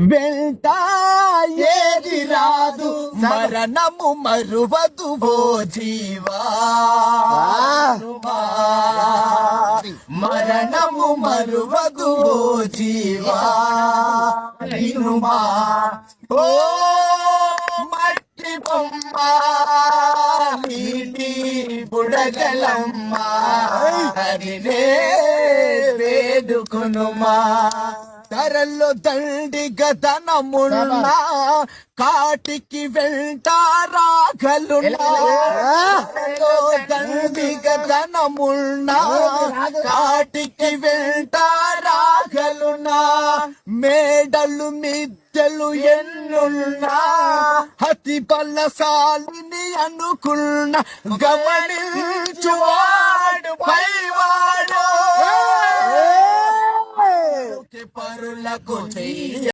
వెంట ఏది రాదు మరణము మరువదు ఓ జీవా, మరణము మరువదు ఓ జీవా, వినుమా ఓ మట్టి బొమ్మ నీటి బుడగలమ్మ హరినే వేడుకునుమా. ధరల్లో దండిగతనమున్నా కాటికి వెంట రాగలున్నా, దండిగతనమున్నా కాటికి వెంట రాగలున్నా, మేడలు మిద్దెలు ఎన్నున్నా అతి బలశాలిని అనుకున్న గమనించువాడు పైవాడు పరులకు చెయ్య